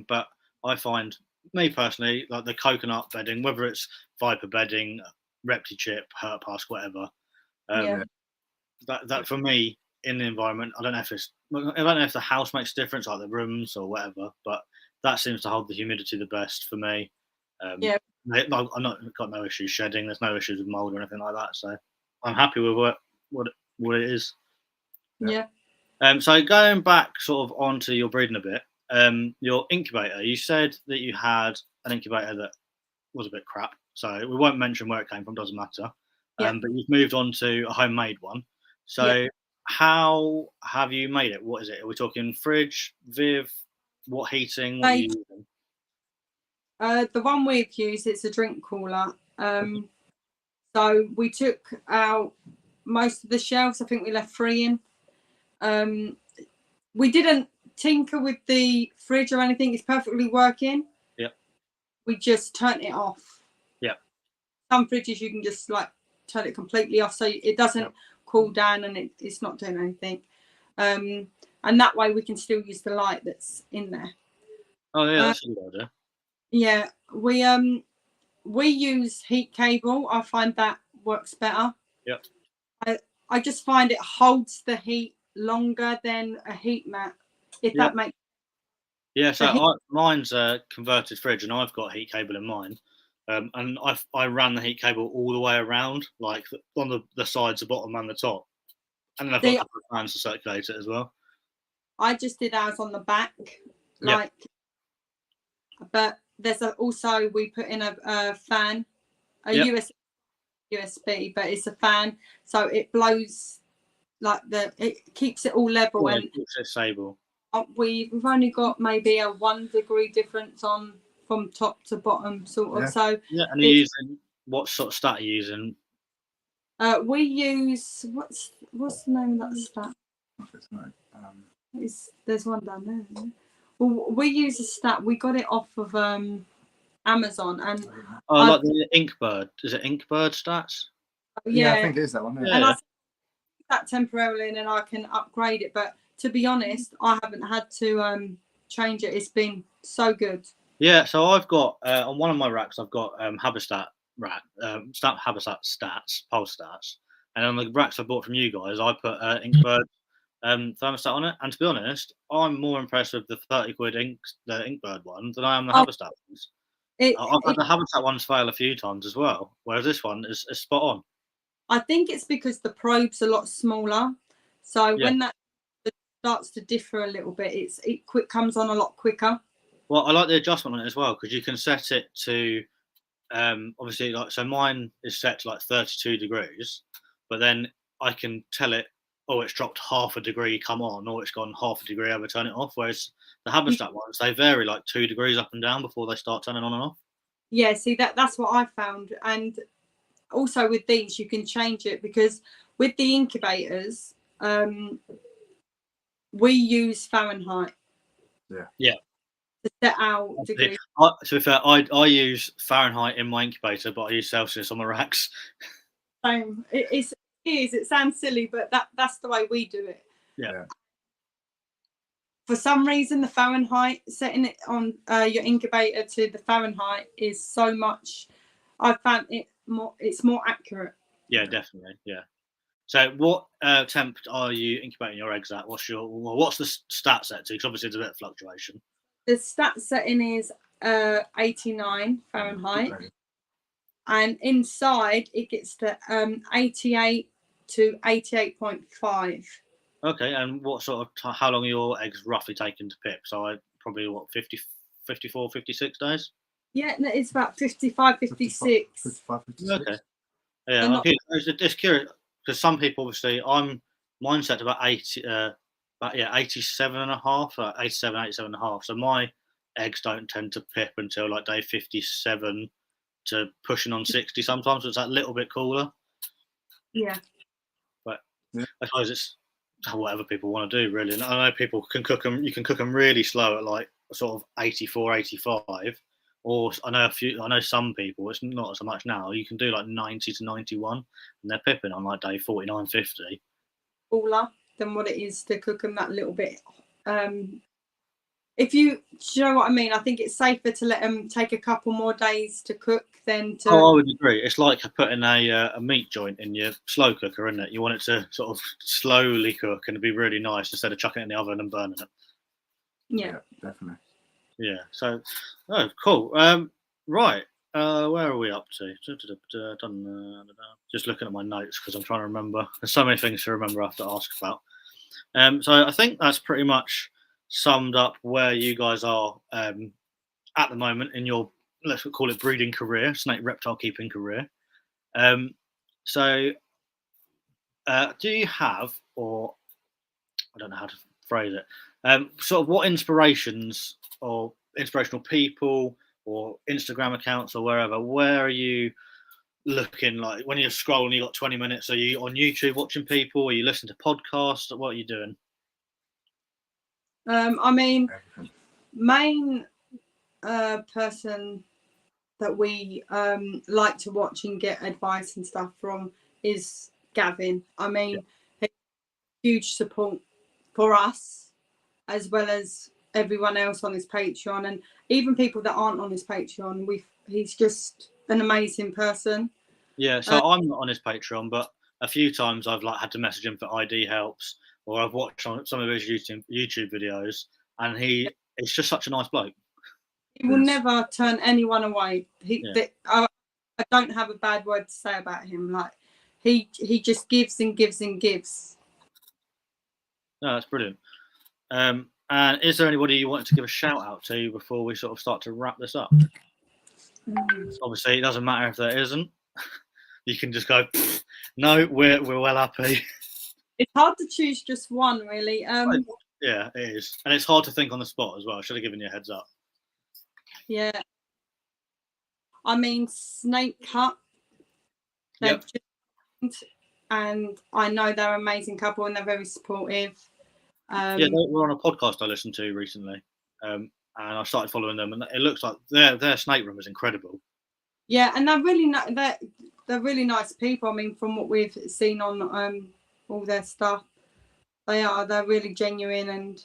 Speaker 1: but I find, me personally, like the coconut bedding, whether it's Viper bedding, ReptiChat, Hurt Pask, whatever, that for me in the environment, I don't know if the house makes a difference, like the rooms or whatever, but that seems to hold the humidity the best for me. I'm not got no issues shedding. There's no issues with mold or anything like that, so I'm happy with what it is.
Speaker 3: Yeah.
Speaker 1: So going back sort of onto your breeding a bit, your incubator, you said that you had an incubator that was a bit crap, so we won't mention where it came from, doesn't matter. But you've moved on to a homemade one. So how have you made it? What is it? Are we talking fridge, Viv? What heating? What are you using?
Speaker 3: The one we've used, it's a drink cooler. So we took out most of the shelves. I think we left 3 in. We didn't tinker with the fridge or anything. It's perfectly working.
Speaker 1: Yep.
Speaker 3: We just turned it off.
Speaker 1: Yep.
Speaker 3: Some fridges you can just like turn it completely off so it doesn't cool down and it's not doing anything. And that way we can still use the light that's in there.
Speaker 1: Oh yeah, that's a good idea.
Speaker 3: Yeah, we use heat cable. I find that works better.
Speaker 1: Yep.
Speaker 3: I just find it holds the heat longer than a heat mat, if that makes sense.
Speaker 1: Yeah, so mine's a converted fridge and I've got heat cable in mine. And I ran the heat cable all the way around, like on the sides, the bottom and the top. And then I've got a couple of fans to circulate it as well. I
Speaker 3: just did ours on the back, but there's also we put in a fan, USB, but it's a fan, so it blows it keeps it all level and
Speaker 1: it keeps it stable.
Speaker 3: We've only got maybe a 1 degree difference from top to bottom, sort of. So
Speaker 1: and you're using what sort of stat are you using?
Speaker 3: We use what's the name of that stat? There's one down there. Well, we use a stat. We got it off of Amazon and
Speaker 1: like the Inkbird. Is it Inkbird stats?
Speaker 3: Yeah,
Speaker 2: I think it is that one. Yeah.
Speaker 3: And I that temporarily, and then I can upgrade it. But to be honest, I haven't had to change it. It's been so good.
Speaker 1: Yeah, so I've got on one of my racks, I've got Habitat Habitat stats, pulse stats, and on the racks I bought from you guys, I put Inkbird thermostat on it. And to be honest, I'm more impressed with the 30 quid the Inkbird one than I am the Habitat ones. I've had the Habitat ones fail a few times as well, whereas this one is spot on.
Speaker 3: I think it's because the probe's a lot smaller, so when that starts to differ a little bit, it comes on a lot quicker.
Speaker 1: Well, I like the adjustment on it as well because you can set it to obviously so mine is set to like 32 degrees, but then I can tell it, it's dropped half a degree, come on, or it's gone half a degree over, turn it off. Whereas the Habitat ones, they vary like 2 degrees up and down before they start turning on and off.
Speaker 3: Yeah, see that's what I found. And also with these you can change it because with the incubators we use Fahrenheit.
Speaker 1: Yeah.
Speaker 3: to set out degrees.
Speaker 1: To be fair, I use Fahrenheit in my incubator, but I use Celsius on the racks.
Speaker 3: Same. It sounds silly, but that's the way we do it.
Speaker 1: Yeah.
Speaker 3: For some reason, the Fahrenheit, setting it on your incubator to the Fahrenheit is so much. I found it's more accurate.
Speaker 1: Yeah, definitely. Yeah. So, what temp are you incubating your eggs at? What's the stat set to? Because obviously, it's a bit of fluctuation.
Speaker 3: The stat setting is 89 Fahrenheit, and inside it gets to 88 to 88.5.
Speaker 1: Okay, and what sort of how long are your eggs roughly taking to pip? So, probably 54, 56 days.
Speaker 3: Yeah, no, it's about 55, 56.
Speaker 2: 55, 56.
Speaker 1: Okay. Yeah, it's curious because some people obviously mine set to about 87 and a half, 87 and a half. So my eggs don't tend to pip until like day 57 to pushing on 60 sometimes. So it's that little bit cooler.
Speaker 3: Yeah.
Speaker 1: But
Speaker 2: Yeah.
Speaker 1: I suppose it's whatever people want to do, really. And I know people can cook them. You can cook them really slow at like sort of 84, 85. Or I know some people. It's not so much now. You can do like 90 to 91, and they're pipping on like day 49, 50.
Speaker 3: Cooler than what it is to cook them that little bit. Do you know what I mean? I think it's safer to let them take a couple more days to cook than to.
Speaker 1: Oh, I would agree. It's like putting a meat joint in your slow cooker, isn't it? You want it to sort of slowly cook and be really nice instead of chucking it in the oven and burning it.
Speaker 3: Yeah,
Speaker 2: definitely.
Speaker 1: Yeah. So, oh, cool. Right. Where are we up to? Just looking at my notes because I'm trying to remember. There's so many things to remember I have to ask about. So I think that's pretty much summed up where you guys are at the moment in your, let's call it, breeding career, snake reptile keeping career. So do you have, or I don't know how to phrase it, sort of what inspirations or inspirational people or Instagram accounts or wherever, where are you looking? Like when you're scrolling, you got 20 minutes, are you on YouTube watching people? Are you listening to podcasts? What are you doing?
Speaker 3: I mean, main person that we like to watch and get advice and stuff from is Gavin. I mean, huge support for us as well as everyone else on his Patreon, and even people that aren't on his Patreon. He's just an amazing person.
Speaker 1: Yeah, so I'm not on his Patreon, but a few times I've like had to message him for ID helps, or I've watched on some of his YouTube videos, and it's just such a nice bloke.
Speaker 3: He will never turn anyone away. I don't have a bad word to say about him. Like he just gives and gives and gives.
Speaker 1: No, that's brilliant. And is there anybody you wanted to give a shout out to before we sort of start to wrap this up? Obviously, it doesn't matter if there isn't. You can just go, no, we're well happy.
Speaker 3: It's hard to choose just one, really.
Speaker 1: Yeah, it is. And it's hard to think on the spot as well. I should have given you a heads up.
Speaker 3: Yeah. I mean, Snake Hut.
Speaker 1: Yep.
Speaker 3: And I know they're an amazing couple and they're very supportive.
Speaker 1: Yeah, they were on a podcast I listened to recently. And I started following them, and it looks like their snake room is incredible.
Speaker 3: Yeah, and they're really nice people. I mean, from what we've seen on all their stuff, they're really genuine, and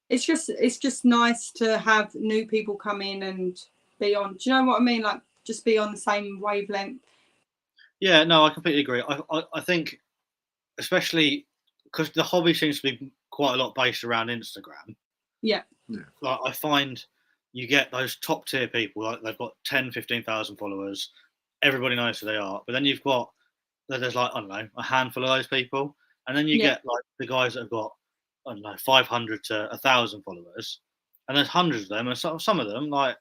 Speaker 3: it's just nice to have new people come in and be on. Do you know what I mean? Like just be on the same wavelength.
Speaker 1: Yeah, no, I completely agree. I think, especially because the hobby seems to be quite a lot based around Instagram.
Speaker 3: Yeah.
Speaker 1: Like I find you get those top tier people, like they've got 10, 15,000 followers. Everybody knows who they are. But then there's like, I don't know, a handful of those people. And then you get like the guys that have got, I don't know, 500 to 1,000 followers. And there's hundreds of them. And some of them, like,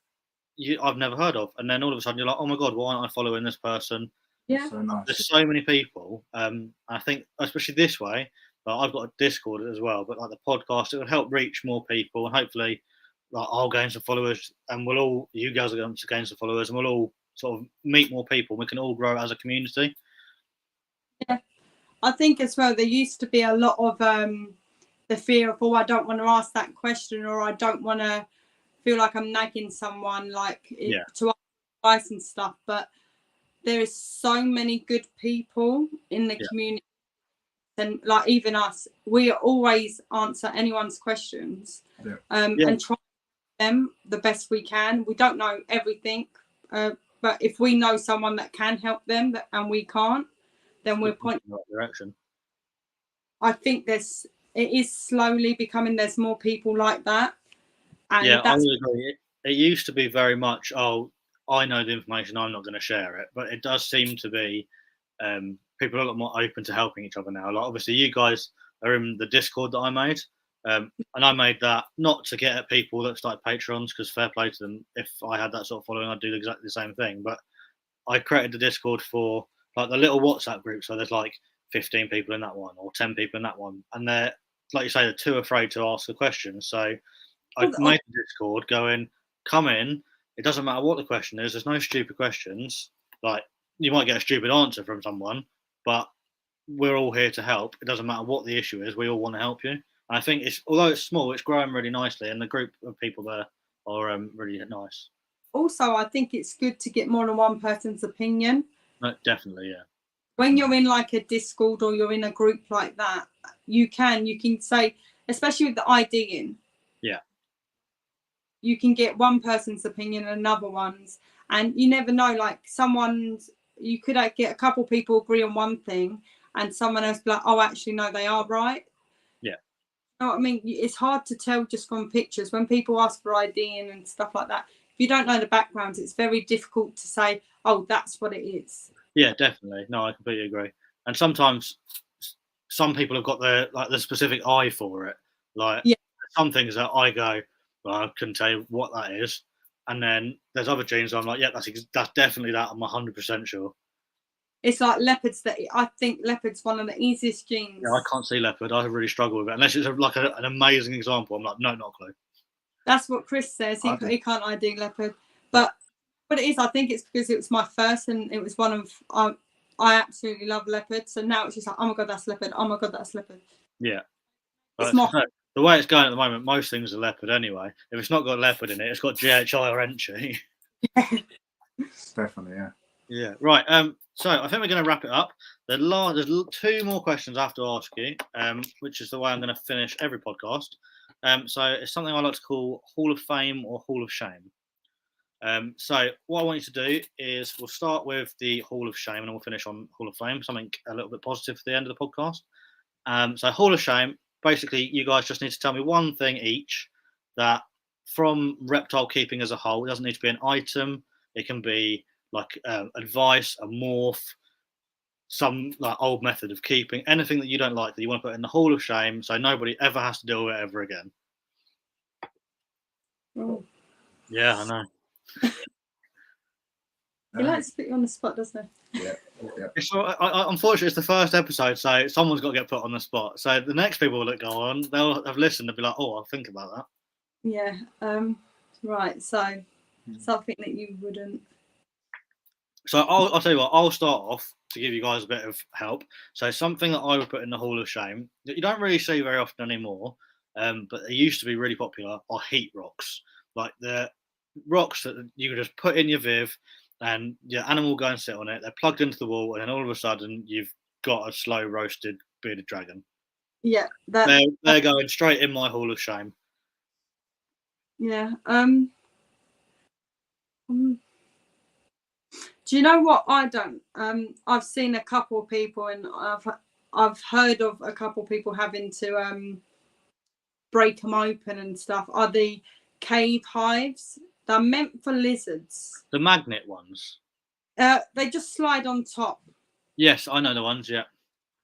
Speaker 1: I've never heard of. And then all of a sudden you're like, oh my God, why aren't I following this person?
Speaker 3: Yeah.
Speaker 2: So nice.
Speaker 1: There's so many people. I think, especially this way, I've got a Discord as well, but like the podcast, it will help reach more people, and hopefully, like I'll gain some followers, and you guys are going to gain some followers, and we'll all sort of meet more people. We can all grow as a community.
Speaker 3: Yeah, I think as well. There used to be a lot of the fear of, I don't want to ask that question, or I don't want to feel like I'm nagging someone, like
Speaker 1: Yeah.
Speaker 3: to advice and stuff. But there is so many good people in the community, and like even us, we always answer anyone's questions, and try them the best we can. We don't know everything, but if we know someone that can help them and we can't, then we're pointing
Speaker 1: in the right direction.
Speaker 3: I think it is slowly becoming, there's more people like that. And
Speaker 1: I would agree. It used to be very much, oh, I know the information, I'm not going to share it. But it does seem to be people are a lot more open to helping each other now. Like, obviously, you guys are in the Discord that I made. And I made that not to get at people that started Patrons, because fair play to them. If I had that sort of following, I'd do exactly the same thing. But I created the Discord for like the little WhatsApp group. So there's like 15 people in that one or 10 people in that one. And they're, like you say, they're too afraid to ask a question. So I made the Discord going, come in. It doesn't matter what the question is. There's no stupid questions. Like, you might get a stupid answer from someone, but we're all here to help. It doesn't matter what the issue is. We all want to help you. And I think although it's small, it's growing really nicely, and the group of people there are really nice.
Speaker 3: Also, I think it's good to get more than one person's opinion.
Speaker 1: No, definitely, yeah.
Speaker 3: When you're in like a Discord or you're in a group like that, you can say, especially with the IDing.
Speaker 1: Yeah.
Speaker 3: You can get one person's opinion and another one's, and you never know. Like you could get a couple people agree on one thing, and someone else be like, "Oh, actually, no, they are right."
Speaker 1: Yeah.
Speaker 3: You know what I mean? It's hard to tell just from pictures. When people ask for IDing and stuff like that, if you don't know the backgrounds, it's very difficult to say, "Oh, that's what it is."
Speaker 1: Yeah, definitely. No, I completely agree. And sometimes some people have got the specific eye for it. Like, some things that I go, well, I couldn't tell you what that is. And then there's other genes I'm like, yeah, that's definitely that. I'm 100% sure.
Speaker 3: It's like leopards. I think leopard's one of the easiest genes.
Speaker 1: Yeah, I can't see leopard. I really struggle with it unless it's like an amazing example. I'm like, no, not a clue.
Speaker 3: That's what Chris says. He can't ID leopard, but what it is, I think it's because it was my first, and it was one of I absolutely love leopards. So now it's just like, oh my god, that's leopard. Oh my god, that's leopard.
Speaker 1: Yeah.
Speaker 3: It's more.
Speaker 1: The way it's going at the moment, most things are leopard anyway. If it's not got leopard in it, it's got GHI or entry.
Speaker 2: Definitely, yeah.
Speaker 1: Yeah, right. So I think we're going to wrap it up. There's two more questions I have to ask you, which is the way I'm going to finish every podcast. So it's something I like to call Hall of Fame or Hall of Shame. So what I want you to do is we'll start with the Hall of Shame and we'll finish on Hall of Fame, something a little bit positive for the end of the podcast. So Hall of Shame, basically you guys just need to tell me one thing each that from reptile keeping as a whole, it doesn't need to be an item. It can be like advice, a morph, some like old method of keeping, anything that you don't like that you want to put in the Hall of Shame so nobody ever has to deal with it ever again.
Speaker 3: Oh.
Speaker 1: Yeah, I know.
Speaker 3: He likes to put you on the spot, doesn't
Speaker 2: he? Yeah.
Speaker 1: Unfortunately, it's the first episode, so someone's got to get put on the spot. So the next people that go on, they'll have listened and be like, "Oh, I'll think about that."
Speaker 3: Yeah. Right. So something that you wouldn't.
Speaker 1: So I'll tell you what. I'll start off to give you guys a bit of help. So something that I would put in the Hall of Shame that you don't really see very often anymore, but they used to be really popular, are heat rocks. Like the rocks that you can just put in your viv, and your animal will go and sit on it. They're plugged into the wall, and then all of a sudden you've got a slow roasted bearded dragon.
Speaker 3: Yeah,
Speaker 1: they're going straight in my Hall of Shame.
Speaker 3: Yeah. Do you know what I don't? I've seen a couple of people, and I've heard of a couple of people having to break them open and stuff. Are the cave hives? They're meant for lizards.
Speaker 1: The magnet ones.
Speaker 3: They just slide on top.
Speaker 1: Yes, I know the ones. Yeah.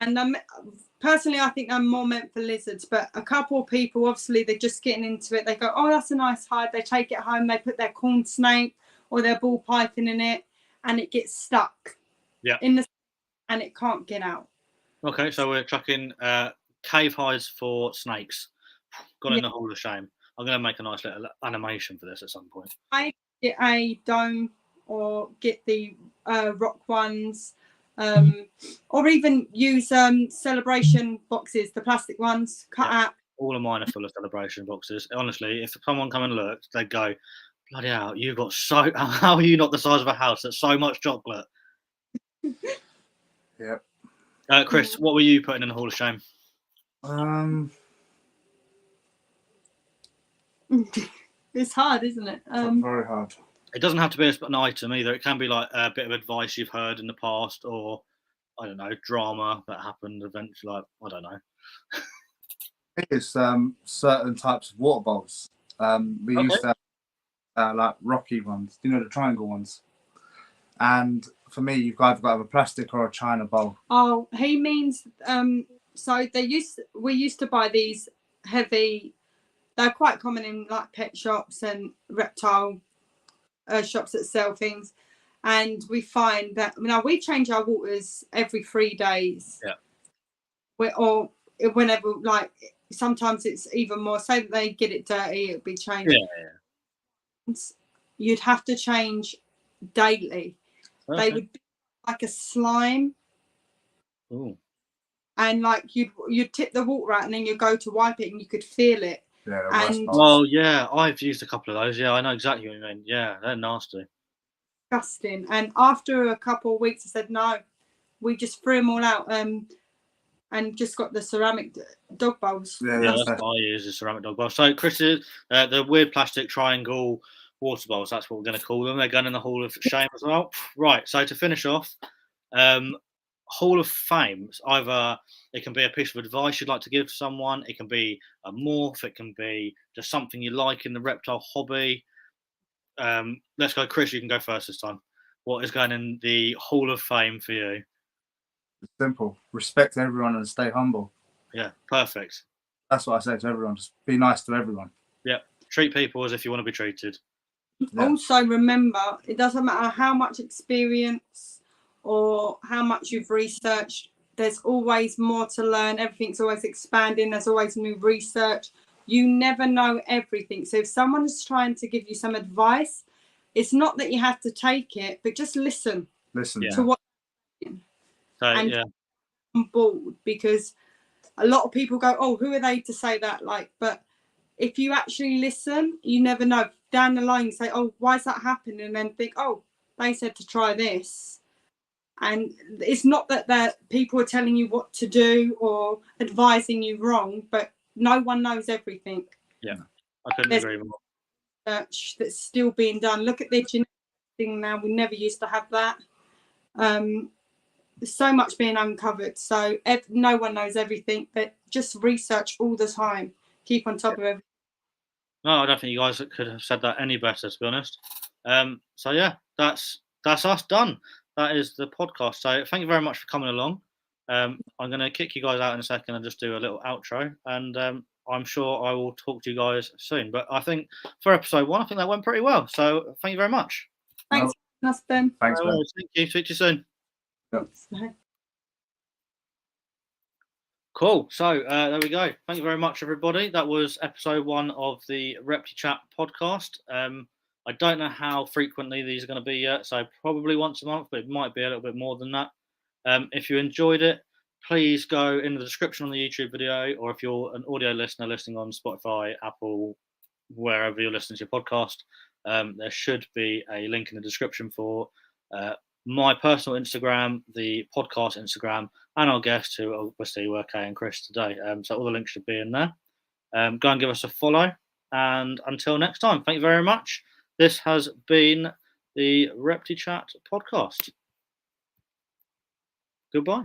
Speaker 3: And personally, I think they're more meant for lizards. But a couple of people, obviously, they're just getting into it. They go, "Oh, that's a nice hive." They take it home. They put their corn snake or their ball python in it, and it gets stuck.
Speaker 1: Yeah.
Speaker 3: And it can't get out.
Speaker 1: Okay, so we're chucking cave hives for snakes. Gone in the Hall of Shame. I'm going to make a nice little animation for this at some point.
Speaker 3: I get a dome or get the rock ones, or even use celebration boxes, the plastic ones, cut out,
Speaker 1: All of mine are full of celebration boxes. Honestly, if someone come and looked, they'd go, "Bloody hell, you got so. How are you not the size of a house? That's so much chocolate."
Speaker 2: Yep.
Speaker 1: Chris, what were you putting in the Hall of Shame?
Speaker 3: It's hard, isn't it?
Speaker 2: Very hard.
Speaker 1: It doesn't have to be an item either. It can be like a bit of advice you've heard in the past, or I don't know, drama that happened eventually. Like, I don't know.
Speaker 2: It's certain types of water bowls. We used to have like rocky ones, you know, the triangle ones. And for me, you've either got to have a plastic or a china bowl.
Speaker 3: Oh, he means so we used to buy these heavy. They're quite common in like pet shops and reptile shops that sell things, and we find that now we change our waters every 3 days.
Speaker 1: Yeah.
Speaker 3: Or whenever, like sometimes it's even more. Say that they get it dirty, it'll be changed.
Speaker 1: Yeah.
Speaker 3: You'd have to change daily.
Speaker 1: Okay.
Speaker 3: They would be like a slime.
Speaker 1: Ooh.
Speaker 3: And like you'd tip the water out and then you go to wipe it and you could feel it.
Speaker 2: Yeah,
Speaker 3: and
Speaker 1: well, yeah, I've used a couple of those. Yeah, I know exactly what you mean. Yeah, they're nasty.
Speaker 3: Disgusting. And after a couple of weeks, I said no. We just threw them all out and just got the ceramic dog bowls.
Speaker 2: Yeah,
Speaker 1: that's what I use, is ceramic dog bowl. So Chris, the weird plastic triangle water bowls, that's what we're going to call them. They're going in the Hall of Shame as well. Right, so to finish off, Hall of Fame, either it can be a piece of advice you'd like to give to someone, it can be a morph, it can be just something you like in the reptile hobby. Let's go, Chris, you can go first this time. What is going in the Hall of Fame for you?
Speaker 2: Simple. Respect everyone and stay humble.
Speaker 1: Yeah, perfect.
Speaker 2: That's what I say to everyone. Just be nice to everyone.
Speaker 1: Yeah, treat people as if you want to be treated.
Speaker 2: Yeah.
Speaker 3: Also, remember, it doesn't matter how much experience or how much you've researched, there's always more to learn. Everything's always expanding. There's always new research. You never know everything. So if someone is trying to give you some advice, it's not that you have to take it, but just listen.
Speaker 2: Listen
Speaker 3: to what
Speaker 1: so,
Speaker 3: and
Speaker 1: yeah.
Speaker 3: on board, because a lot of people go, oh, who are they to say that? Like, but if you actually listen, you never know. Down the line, you say, oh, why is that happening? And then think, oh, they said to try this. And it's not that people are telling you what to do or advising you wrong, but no one knows everything.
Speaker 1: Yeah, I couldn't agree more.
Speaker 3: Research that's still being done. Look at the genetic thing now. We never used to have that. There's so much being uncovered. So no one knows everything, but just research all the time. Keep on top of everything.
Speaker 1: No, I don't think you guys could have said that any better, to be honest. So yeah, that's us done. That is the podcast. So thank you very much for coming along. I'm going to kick you guys out in a second and just do a little outro, and I'm sure I will talk to you guys soon. But I think for episode 1, I think that went pretty well. So thank you very much.
Speaker 3: Thanks, Ben.
Speaker 2: Thanks, Ben.
Speaker 1: Thank you. Speak to you soon.
Speaker 3: Thanks.
Speaker 1: Cool. So there we go. Thank you very much, everybody. That was episode 1 of the ReptiChat podcast. I don't know how frequently these are going to be yet, so probably once a month, but it might be a little bit more than that. If you enjoyed it, please go in the description on the YouTube video, or if you're an audio listener listening on Spotify, Apple, wherever you're listening to your podcast, there should be a link in the description for my personal Instagram, the podcast Instagram, and our guests, who obviously were Kay and Chris today. So all the links should be in there. Go and give us a follow. And until next time, thank you very much. This has been the ReptiChat podcast. Goodbye.